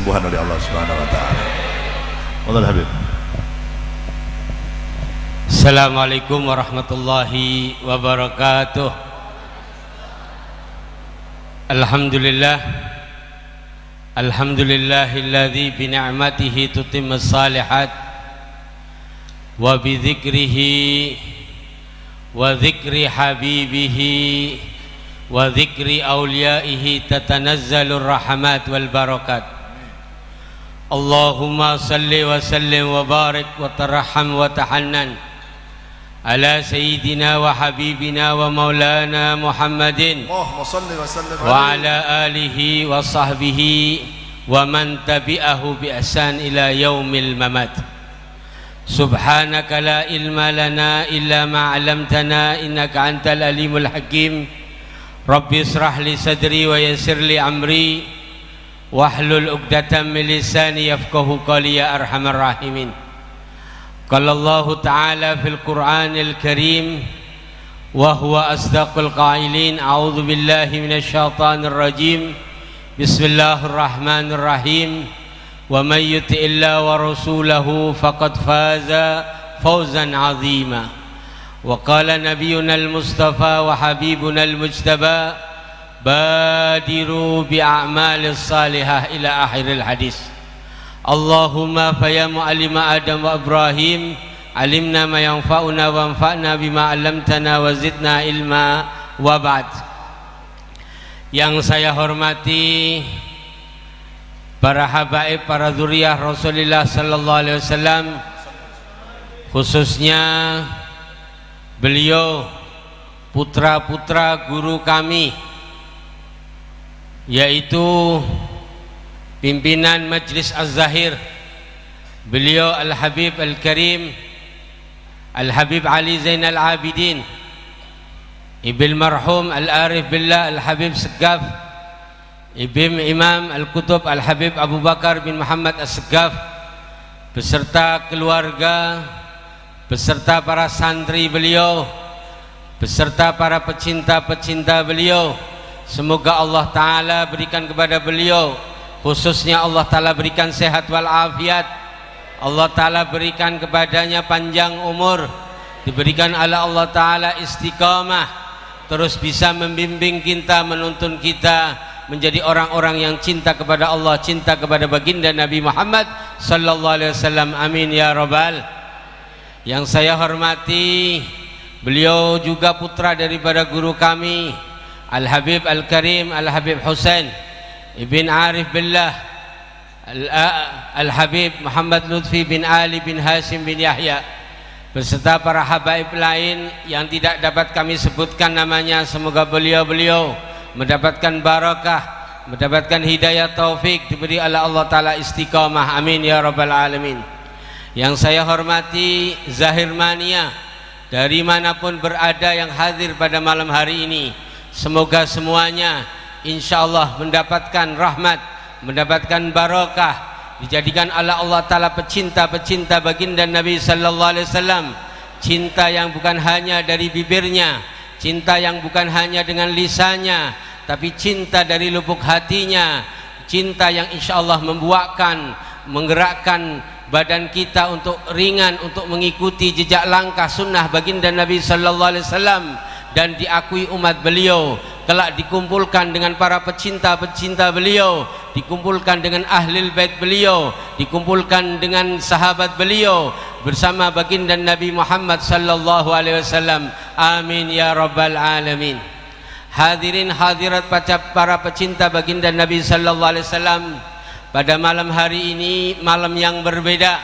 Tuhan oleh Allah Subhanahu wa taala. Wallahu Habib. Assalamualaikum warahmatullahi wabarakatuh. Alhamdulillah. Alhamdulillahilladzi bi ni'matihi tutimmus shalihat wa bi dzikrihi wa dzikri habibihi wa dzikri awliyaihi tatanazzalur rahmat wal barakat. Allahumma salli wa sallim wa barik wa tarham wa tahannan ala sayyidina wa habibina wa maulana Muhammadin Allahumma salli wa sallim wa ala alihi wa sahbihi wa man tabi'ahu bi ihsan ila yaumil mamat. Subhanaka la ilma lana illa ma 'allamtana innaka antal alimul hakim. Rabbi israh li sadri wa yassir li amri wahlul 'uqdatam min lisani yafqahu qawli ya arhamar rahimin. Qala Allah ta'ala fil Qur'anil Karim wa huwa asdaqul qailin. A'udzu billahi minasy syaithanir rajim. Bismillahirrahmanirrahim. Wa may yuti'illaha wa rasulahu faqad faza fawzan 'azima. Wa qala nabiyyuna al-mustafa wa habibuna al-mujtaba badiru bi a'malis salihah ila akhiril hadis. Allahumma faya mu'allima Adam wa Ibrahim alimna ma yanfa'una wa anfa'na bima 'allamtana wa zidna ilma wa ba'd. Yang saya hormati para habaib, para dzurriyyah Rasulullah sallallahu alaihi wasallam, khususnya beliau putra-putra guru kami, yaitu pimpinan Majlis Az-Zahir, beliau Al-Habib Al-Karim Al-Habib Ali Zainal Abidin, Ibil Marhum Al-Arif Billah Al-Habib Segaf, Ibim Imam Al-Kutub Al-Habib Abu Bakar bin Muhammad As-Segaf, beserta keluarga, beserta para santri beliau, beserta para pecinta-pecinta beliau. Semoga Allah Ta'ala berikan kepada beliau, khususnya Allah Ta'ala berikan sehat walafiat, Allah Ta'ala berikan kepadanya panjang umur, diberikan oleh Allah Ta'ala istiqamah, terus bisa membimbing kita, menuntun kita menjadi orang-orang yang cinta kepada Allah, cinta kepada baginda Nabi Muhammad sallallahu alaihi wasallam. Amin ya rabbal. Yang saya hormati, beliau juga putra daripada guru kami Al-Habib Al-Karim Al-Habib Husain Ibn Arif Billah Al-Habib Muhammad Lutfi bin Ali bin Hashim bin Yahya, beserta para habaib lain yang tidak dapat kami sebutkan namanya. Semoga beliau-beliau mendapatkan barakah, mendapatkan hidayah taufik, diberi oleh Allah Ta'ala istiqamah. Amin ya rabbal alamin. Yang saya hormati Zahir Mania, dari manapun berada yang hadir pada malam hari ini, semoga semuanya insyaallah mendapatkan rahmat, mendapatkan barakah, dijadikan oleh Allah Ta'ala pecinta-pecinta baginda Nabi sallallahu alaihi wasallam, cinta yang bukan hanya dari bibirnya, cinta yang bukan hanya dengan lisannya, tapi cinta dari lubuk hatinya, cinta yang insyaallah membuahkan, menggerakkan badan kita untuk ringan, untuk mengikuti jejak langkah sunnah baginda Nabi sallallahu alaihi wasallam, dan diakui umat beliau, kelak dikumpulkan dengan para pecinta-pecinta beliau, dikumpulkan dengan ahlul bait beliau, dikumpulkan dengan sahabat beliau bersama baginda Nabi Muhammad sallallahu alaihi wasallam. Amin ya rabbal alamin. Hadirin hadirat para pecinta baginda Nabi sallallahu alaihi wasallam, pada malam hari ini malam yang berbeda,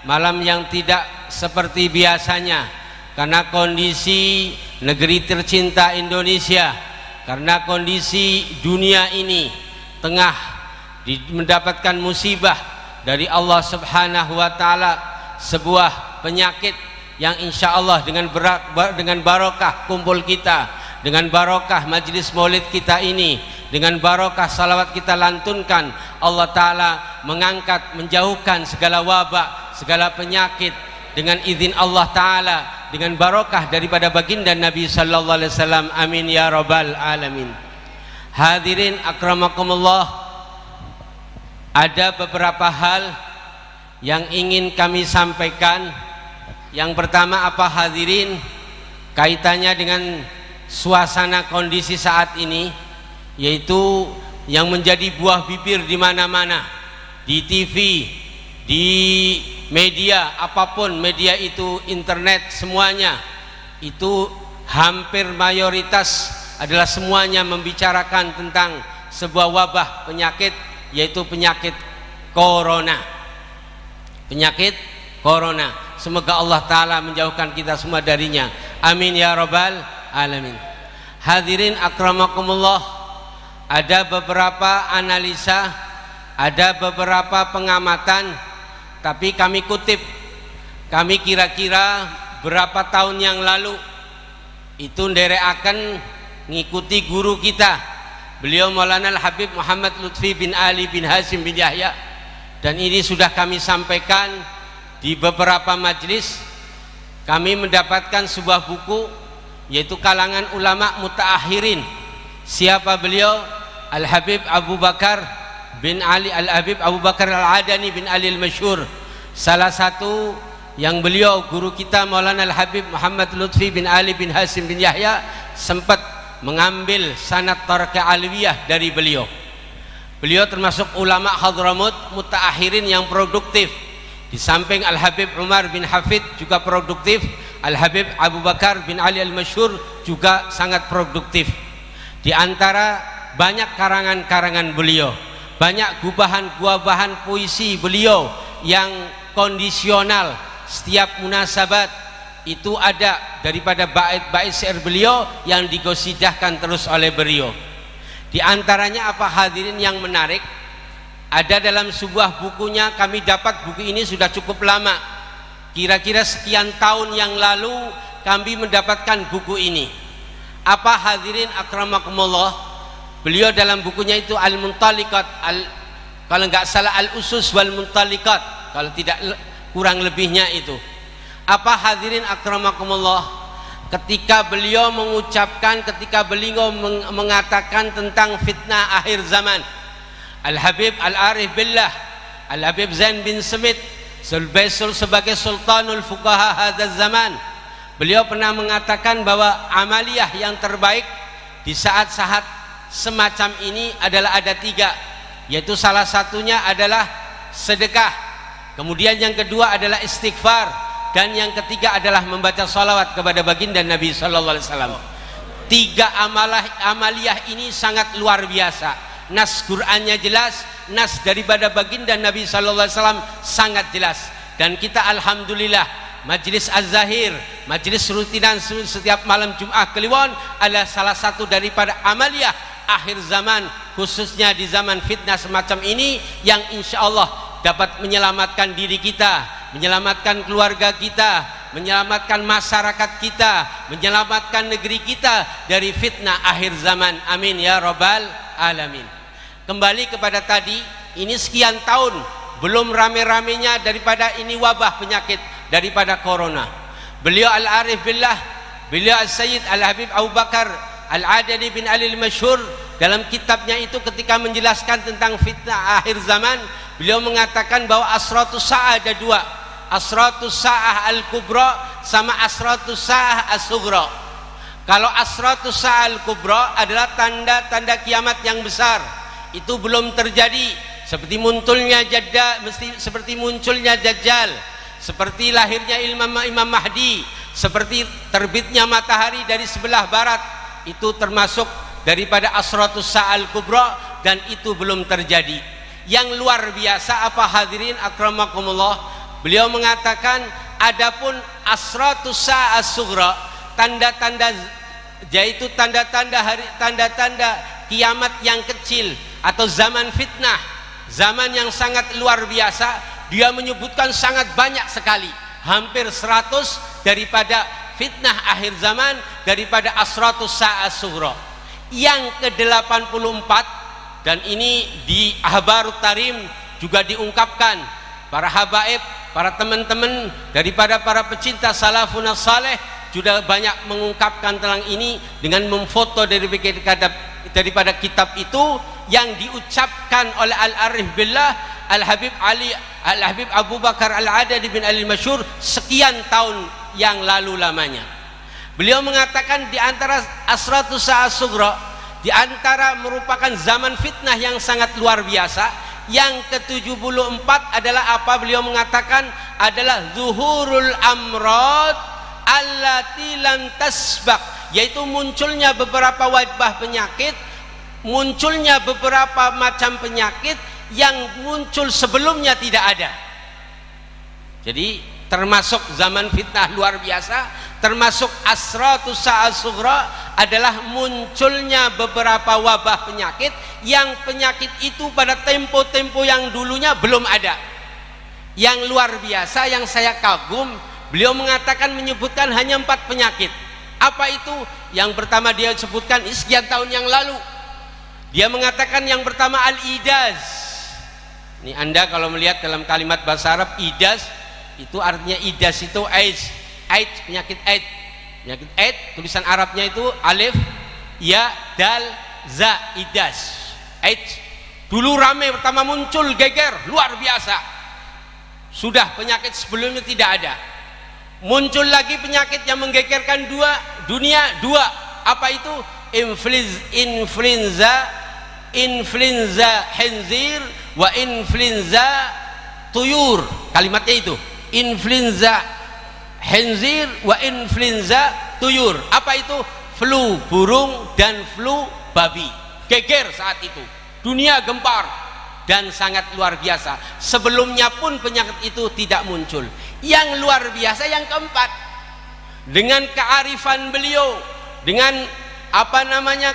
malam yang tidak seperti biasanya, karena kondisi negeri tercinta Indonesia, karena kondisi dunia ini tengah mendapatkan musibah dari Allah Subhanahu wa Ta'ala, sebuah penyakit yang insya Allah dengan barokah kumpul kita, dengan barokah majlis maulid kita ini, dengan barokah salawat kita lantunkan, Allah Ta'ala mengangkat, menjauhkan segala wabak, segala penyakit dengan izin Allah Ta'ala, dengan barokah daripada baginda Nabi sallallahu alaihi wasallam. Amin ya rabbal alamin. Hadirin akramakumullah, Ada beberapa hal yang ingin kami sampaikan. Yang pertama apa hadirin, kaitannya dengan suasana kondisi saat ini, yaitu yang menjadi buah bibir di mana-mana, di TV, di media apapun, media itu internet, semuanya itu hampir mayoritas adalah semuanya membicarakan tentang sebuah wabah penyakit, yaitu penyakit corona. Penyakit corona. Semoga Allah Ta'ala menjauhkan kita semua darinya. Amin ya rabbal alamin. Hadirin akramakumullah, ada beberapa analisa, ada beberapa pengamatan, tapi kami kutip, kami kira-kira berapa tahun yang lalu itu ndereaken ngikuti guru kita, beliau Maulana Al-Habib Muhammad Lutfi bin Ali bin Hasim bin Yahya, dan ini sudah kami sampaikan di beberapa majlis. Kami mendapatkan sebuah buku, yaitu kalangan ulama mutaakhirin. Siapa beliau? Al-Habib Abu Bakar bin Ali, Al-Habib Abu Bakar Al-Adani bin Ali Al-Masyhur, salah satu yang beliau guru kita Maulana Al-Habib Muhammad Lutfi bin Ali bin Hasim bin Yahya sempat mengambil sanad tarqa alwiyah dari beliau. Beliau termasuk ulama Hadramut mutaakhirin yang produktif. Di samping Al-Habib Umar bin Hafid juga produktif, Al-Habib Abu Bakar bin Ali Al-Masyhur juga sangat produktif. Di antara banyak karangan-karangan beliau, banyak gubahan-gubahan puisi beliau yang kondisional, setiap munasabat itu ada daripada bait-bait syair beliau yang digosidahkan terus oleh beliau. Di antaranya apa hadirin yang menarik, ada dalam sebuah bukunya, kami dapat buku ini sudah cukup lama, kira-kira sekian tahun yang lalu kami mendapatkan buku ini. Apa hadirin akramakumullah, beliau dalam bukunya itu Al-Muntaliqat, kalau nggak salah Al-Usus wal Muntaliqat, kalau tidak kurang lebihnya itu. Apa hadirin akramakumullah, ketika beliau mengucapkan, ketika beliau mengatakan tentang fitnah akhir zaman, Al-Habib Al-Arif Billah, Al-Habib Zain bin Smith sebagai Sultanul Fuqaha hadzal zaman, beliau pernah mengatakan bahwa amaliyah yang terbaik di saat-saat semacam ini adalah ada 3, yaitu salah satunya adalah sedekah, kemudian yang kedua adalah istighfar, dan yang ketiga adalah membaca salawat kepada baginda Nabi sallallahu alaihi wasallam. 3 amaliyah ini sangat luar biasa. Nas Qur'annya jelas, nas daripada baginda Nabi sallallahu alaihi wasallam sangat jelas. Dan kita alhamdulillah Majlis Az-Zahir, majlis rutinan setiap malam Jumat Kliwon adalah salah satu daripada amaliyah akhir zaman, khususnya di zaman fitnah semacam ini, yang insya Allah dapat menyelamatkan diri kita, menyelamatkan keluarga kita, menyelamatkan masyarakat kita, menyelamatkan negeri kita dari fitnah akhir zaman. Amin ya rabbal alamin. Kembali kepada tadi, ini sekian tahun belum rame-ramenya daripada ini wabah penyakit daripada corona. Beliau Al-Arif Billah, beliau Al-Sayyid Al-Habib Abu Bakar Al-Adani bin Ali Al-Masyhur, dalam kitabnya itu ketika menjelaskan tentang fitnah akhir zaman, beliau mengatakan bahwa asratus sa'ah ada 2, asratus sa'ah al-kubra sama asratus sa'ah as-sughra. Kalau asratus sa'ah al-kubra adalah tanda-tanda kiamat yang besar, itu belum terjadi, seperti munculnya seperti munculnya Dajjal, seperti lahirnya Imam Mahdi, seperti terbitnya matahari dari sebelah barat, itu termasuk daripada asratus sa'al kubra, dan itu belum terjadi. Yang luar biasa apa hadirin akramakumullah, beliau mengatakan adapun asratus sa'as sughra, tanda-tanda, yaitu tanda-tanda kiamat yang kecil atau zaman fitnah, zaman yang sangat luar biasa, dia menyebutkan sangat banyak sekali, hampir 100 daripada fitnah akhir zaman, daripada asratus sa'as sughra. Yang ke-84, dan ini di Ahbarut Tarim juga diungkapkan, para habaib, para teman-teman daripada para pecinta salafun saleh sudah banyak mengungkapkan tentang ini dengan memfoto daripada kitab itu, yang diucapkan oleh Al-Arif Billah Al-Habib Abu Bakar Al-Adani bin Ali Masyhur sekian tahun yang lalu lamanya. Beliau mengatakan di antara asratus sa'ah sughra, di antara merupakan zaman fitnah yang sangat luar biasa, yang ke-74 adalah apa? Beliau mengatakan adalah zuhurul amrad allati lam tasbaq, yaitu munculnya beberapa wabah penyakit, munculnya beberapa macam penyakit yang muncul sebelumnya tidak ada. Jadi termasuk zaman fitnah luar biasa, termasuk asratus sa'ah sughra adalah munculnya beberapa wabah penyakit yang penyakit itu pada tempo-tempo yang dulunya belum ada. Yang luar biasa yang saya kagum, beliau mengatakan menyebutkan hanya 4 penyakit. Apa itu? Yang pertama dia sebutkan sekian tahun yang lalu. Dia mengatakan yang pertama al-idaz. Ini Anda kalau melihat dalam kalimat bahasa Arab idaz, itu artinya idas itu AIDS, penyakit AIDS. Penyakit AIDS tulisan Arabnya itu alif, ya, dal, za, idas. AIDS. Dulu ramai pertama muncul geger luar biasa. Sudah penyakit sebelumnya tidak ada. Muncul lagi penyakit yang menggegerkan dunia. Apa itu? Influenza khinzir wa influenza tuyur. Kalimatnya itu influenza khinzir wa influenza tuyur. Apa itu? Flu burung dan flu babi. Geger saat itu, dunia gempar dan sangat luar biasa. Sebelumnya pun penyakit itu tidak muncul. Yang luar biasa yang keempat, dengan kearifan beliau, dengan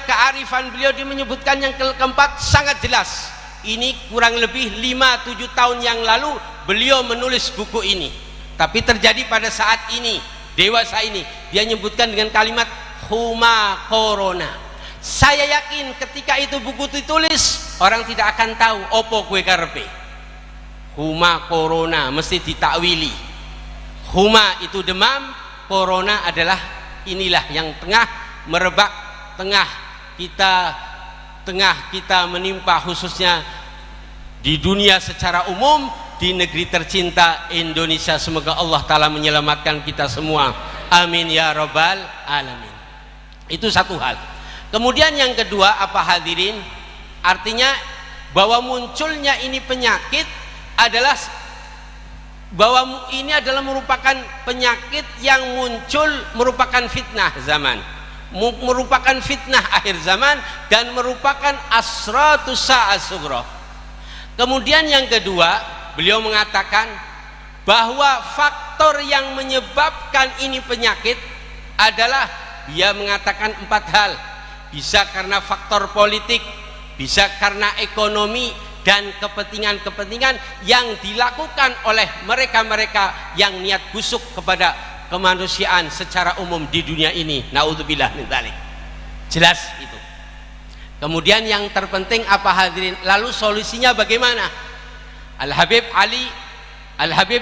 kearifan beliau, dia menyebutkan yang keempat sangat jelas. Ini kurang lebih 5-7 tahun yang lalu beliau menulis buku ini, tapi terjadi pada saat ini, dewasa ini, dia menyebutkan dengan kalimat huma corona. Saya yakin ketika itu buku ditulis, orang tidak akan tahu opo kue karepe. Huma corona mesti ditakwili. Huma itu demam, corona adalah inilah yang tengah merebak, tengah kita menimpa, khususnya di dunia secara umum, di negeri tercinta Indonesia. Semoga Allah Ta'ala menyelamatkan kita semua, amin ya rabbal alamin. Itu satu hal. Kemudian yang kedua, apa hadirin, artinya bahwa munculnya ini penyakit adalah merupakan penyakit yang muncul, merupakan fitnah zaman, merupakan fitnah akhir zaman, dan merupakan asratus sa'ah sughra. Kemudian yang kedua, beliau mengatakan bahwa faktor yang menyebabkan ini penyakit adalah, dia mengatakan 4 hal. Bisa karena faktor politik, bisa karena ekonomi, dan kepentingan-kepentingan yang dilakukan oleh mereka-mereka yang niat busuk kepada kemanusiaan secara umum di dunia ini. Naudzubillah min dzalik. Jelas itu. Kemudian yang terpenting apa hadirin? Lalu solusinya bagaimana? Al-Habib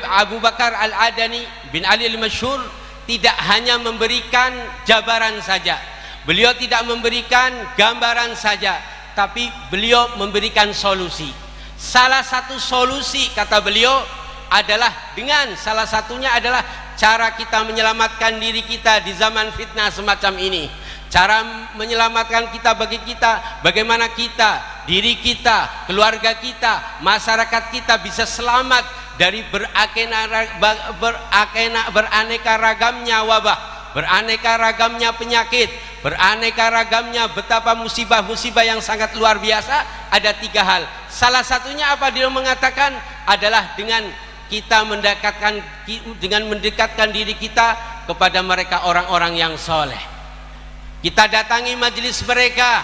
Abu Bakar Al-Adani bin Ali Al-Masyhur tidak hanya memberikan jabaran saja, beliau tidak memberikan gambaran saja, tapi beliau memberikan solusi. Salah satu solusi, kata beliau, adalah salah satunya adalah cara kita menyelamatkan diri kita di zaman fitnah semacam ini. Cara menyelamatkan kita bagaimana kita, diri kita, keluarga kita, masyarakat kita bisa selamat dari beraneka ragamnya wabah, beraneka ragamnya penyakit, beraneka ragamnya betapa musibah-musibah yang sangat luar biasa. Ada 3 hal. Salah satunya apa? Dia mengatakan adalah dengan kita mendekatkan diri kita kepada mereka, orang-orang yang soleh. Kita datangi majelis mereka,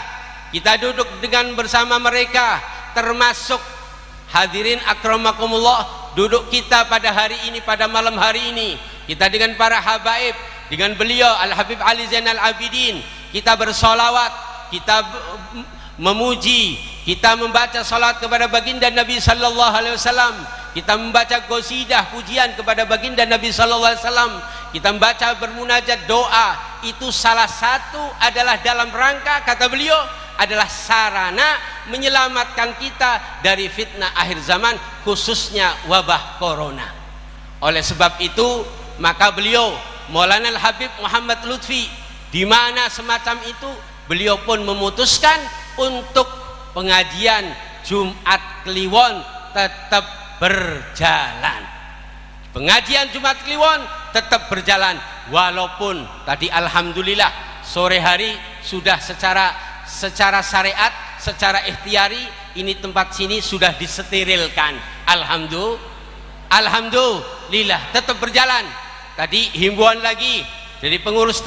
kita duduk bersama mereka, termasuk hadirin akramakumullah, duduk kita pada hari ini, pada malam hari ini, kita dengan para habaib, dengan beliau Al-Habib Ali Zainal Abidin, kita bersolawat, kita memuji, kita membaca salat kepada baginda Nabi sallallahu alaihi wasallam, kita membaca qasidah pujian kepada baginda Nabi sallallahu alaihi wasallam, kita membaca bermunajat doa. Itu salah satu adalah dalam rangka, kata beliau, adalah sarana menyelamatkan kita dari fitnah akhir zaman, khususnya wabah corona. Oleh sebab itu maka beliau Maulana Al-Habib Muhammad Lutfi, di mana semacam itu beliau pun memutuskan untuk pengajian Jumat Kliwon tetap berjalan. Pengajian Jumat Kliwon tetap berjalan, walaupun tadi alhamdulillah sore hari sudah secara syariat, secara ikhtiari ini tempat sini sudah disterilkan. Alhamdulillah tetap berjalan. Tadi himbauan lagi dari pengurus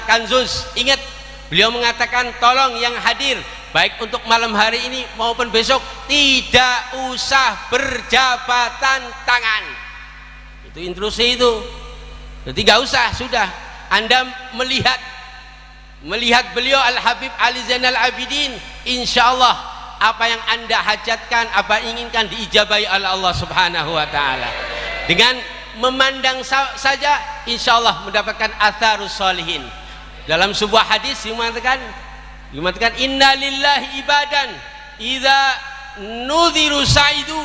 Kanzus, ingat beliau mengatakan tolong yang hadir baik untuk malam hari ini maupun besok tidak usah berjabatan tangan. Itu intrusi itu. Jadi gak usah, sudah Anda melihat beliau Al-Habib Ali Zainal Abidin, insyaallah apa yang Anda hajatkan, apa inginkan diijabahi oleh Allah Subhanahu wa taala. Dengan memandang saja insyaallah mendapatkan atharus sholihin. Dalam sebuah hadis mengatakan inna lillahi ibadan idza nudhiru sa'idu.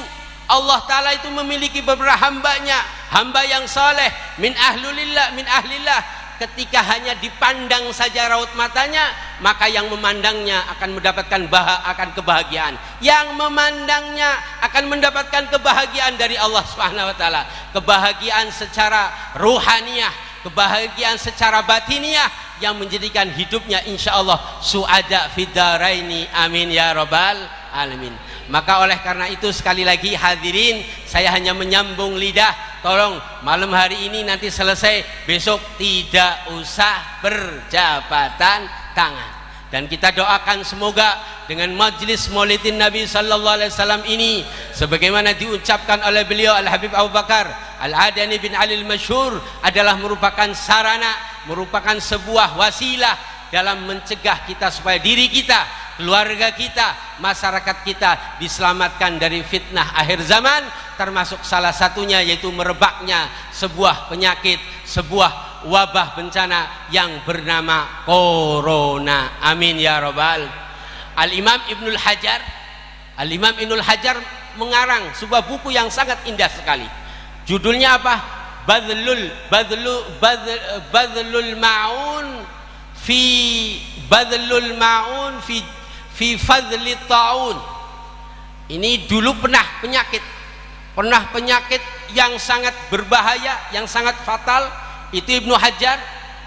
Allah taala itu memiliki beberapa hambanya, hamba yang saleh min ahlillah, ketika hanya dipandang saja raut matanya, maka yang memandangnya akan mendapatkan akan kebahagiaan. Yang memandangnya akan mendapatkan kebahagiaan dari Allah Subhanahu wa taala, kebahagiaan secara ruhaniyah, kebahagiaan secara batiniah yang menjadikan hidupnya insyaallah suada fid dharaini, amin ya rabbal alamin. Maka oleh karena itu sekali lagi hadirin, saya hanya menyambung lidah, tolong malam hari ini nanti selesai, besok tidak usah berjabatan tangan. Dan kita doakan semoga dengan majlis Maulidin Nabi sallallahu alaihi wasallam ini, sebagaimana diucapkan oleh beliau Al-Habib Abu Bakar Al-Adani bin Ali Al-Masyhur, adalah merupakan sarana, merupakan sebuah wasilah dalam mencegah kita supaya diri kita, keluarga kita, masyarakat kita diselamatkan dari fitnah akhir zaman, termasuk salah satunya yaitu merebaknya sebuah penyakit, sebuah wabah bencana yang bernama corona. Amin ya rabbal. Al-Imam Ibnul Hajar mengarang sebuah buku yang sangat indah sekali. Judulnya apa? Badlul Ma'un fi fadli ta'un. Ini dulu pernah penyakit yang sangat berbahaya, yang sangat fatal. Itu Ibnu Hajar,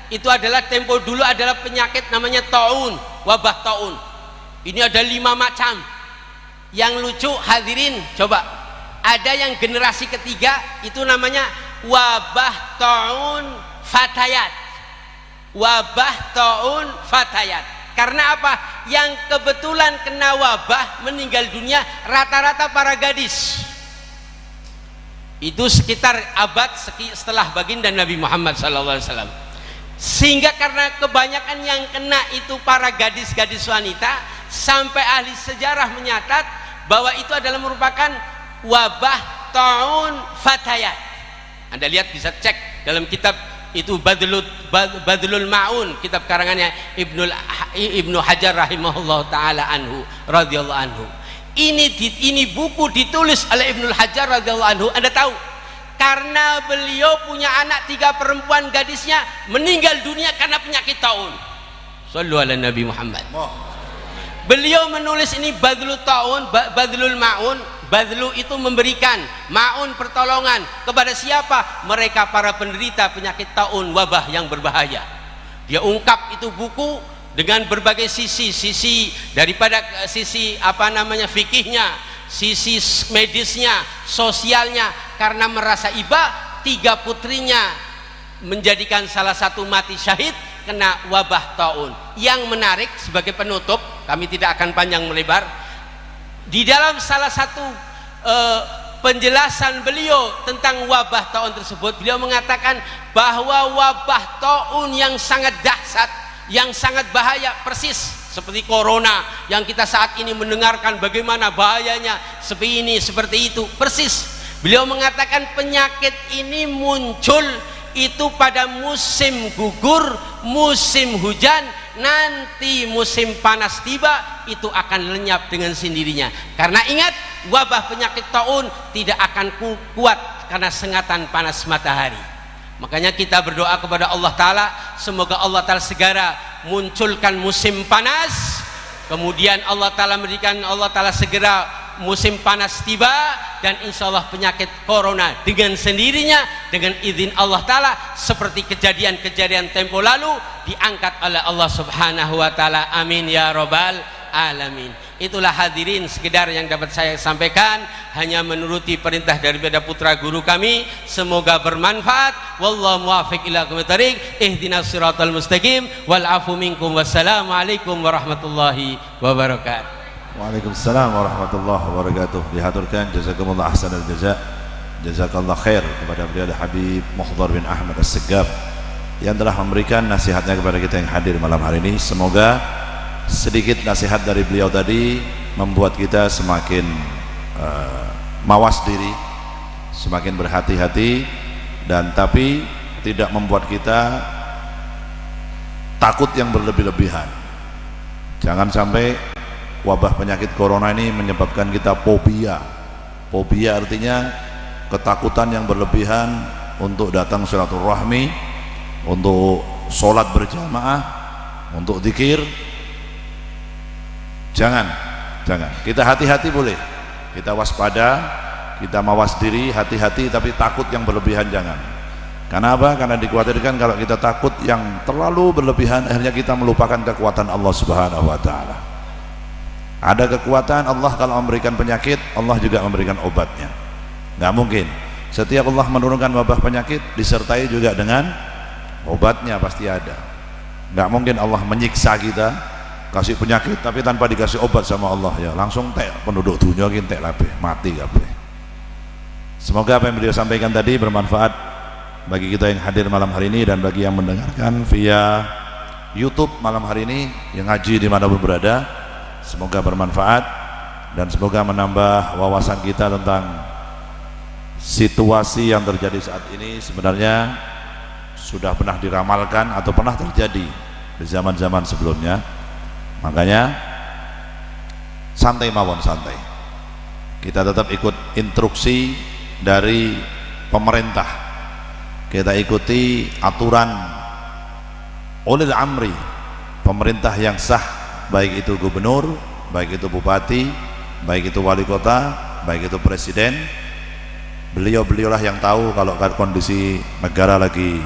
itu adalah tempo dulu adalah penyakit namanya ta'un, wabah ta'un. Ini ada 5 macam. Yang lucu hadirin, coba ada yang generasi ketiga itu namanya wabah ta'un fatayat. Wabah ta'un fatayat. Karena apa? Yang kebetulan kena wabah meninggal dunia rata-rata para gadis. Itu sekitar abad setelah baginda Nabi Muhammad SAW. Sehingga karena kebanyakan yang kena itu para gadis-gadis wanita, sampai ahli sejarah menyatat bahwa itu adalah merupakan wabah ta'un fatayat. Anda lihat, bisa cek dalam kitab itu Badlul Ma'un, kitab karangannya Ibnu Hajar rahimahullah taala anhu radhiyallahu anhu. Ini buku ditulis oleh Ibnu Hajar radhiyallahu anhu. Anda tahu, karena beliau punya anak 3 perempuan, gadisnya meninggal dunia karena penyakit taun. Shallu ala Nabi Muhammad. Beliau menulis ini Badlul Ma'un. Badlu itu memberikan, ma'un pertolongan kepada siapa? Mereka para penderita penyakit taun, wabah yang berbahaya. Dia ungkap itu buku dengan berbagai sisi daripada sisi fikihnya, sisi medisnya, sosialnya, karena merasa iba 3 putrinya menjadikan salah satu mati syahid kena wabah taun. Yang menarik sebagai penutup, kami tidak akan panjang melebar, di dalam salah satu penjelasan beliau tentang wabah taun tersebut, beliau mengatakan bahwa wabah taun yang sangat dahsyat, yang sangat bahaya, persis seperti corona yang kita saat ini mendengarkan bagaimana bahayanya, seperti itu, persis. Beliau mengatakan penyakit ini muncul itu pada musim gugur, musim hujan, nanti musim panas tiba itu akan lenyap dengan sendirinya. Karena ingat, wabah penyakit taun tidak akan kuat karena sengatan panas matahari. Makanya kita berdoa kepada Allah Ta'ala, semoga Allah Ta'ala segera munculkan musim panas, kemudian Allah Ta'ala memberikan, Allah Ta'ala segera musim panas tiba, dan insya Allah penyakit corona dengan sendirinya, dengan izin Allah Ta'ala, seperti kejadian-kejadian tempo lalu, diangkat oleh Allah Subhanahu wa Ta'ala. Amin ya Rabbal Alamin. Itulah hadirin sekedar yang dapat saya sampaikan, hanya menuruti perintah daripada putra guru kami. Semoga bermanfaat. Wallahu muwaffiq ila aqwamit thariq. Ihdinas siratal mustaqim wal afu minkum. Wassalamualaikum warahmatullahi wabarakatuh. Waalaikumsalam warahmatullahi wabarakatuh. Dihaturkan jazakumullah ahsanal jaza, jazakallah khair kepada beliau Habib Muhdhar bin Ahmad As-Segaf yang telah memberikan nasihatnya kepada kita yang hadir malam hari ini. Semoga sedikit nasihat dari beliau tadi membuat kita semakin mawas diri, semakin berhati-hati, dan tapi tidak membuat kita takut yang berlebih-lebihan. Jangan sampai wabah penyakit corona ini menyebabkan kita fobia. Fobia artinya ketakutan yang berlebihan untuk datang silaturahmi, untuk sholat berjamaah, untuk zikir. Jangan. Kita hati-hati boleh, kita waspada, kita mawas diri, hati-hati, tapi takut yang berlebihan jangan. Karena apa? Karena dikhawatirkan kalau kita takut yang terlalu berlebihan, akhirnya kita melupakan kekuatan Allah Subhanahu wa Ta'ala. Ada kekuatan Allah kalau memberikan penyakit, Allah juga memberikan obatnya. Nggak mungkin setiap Allah menurunkan wabah penyakit disertai juga dengan obatnya, pasti ada. Nggak mungkin Allah menyiksa kita, kasih penyakit tapi tanpa dikasih obat sama Allah, ya langsung tek penduduk dunia entek kabeh, mati kabeh. Semoga apa yang beliau sampaikan tadi bermanfaat bagi kita yang hadir malam hari ini dan bagi yang mendengarkan via YouTube malam hari ini, yang ngaji dimanapun berada. Semoga bermanfaat dan semoga menambah wawasan kita tentang situasi yang terjadi saat ini sebenarnya sudah pernah diramalkan atau pernah terjadi di zaman-zaman sebelumnya. Makanya santai mawon, santai. Kita tetap ikut instruksi dari pemerintah. Kita ikuti aturan ulil amri, pemerintah yang sah, baik itu gubernur, baik itu bupati, baik itu wali kota, baik itu presiden. Beliau-beliaulah yang tahu kalau kondisi negara lagi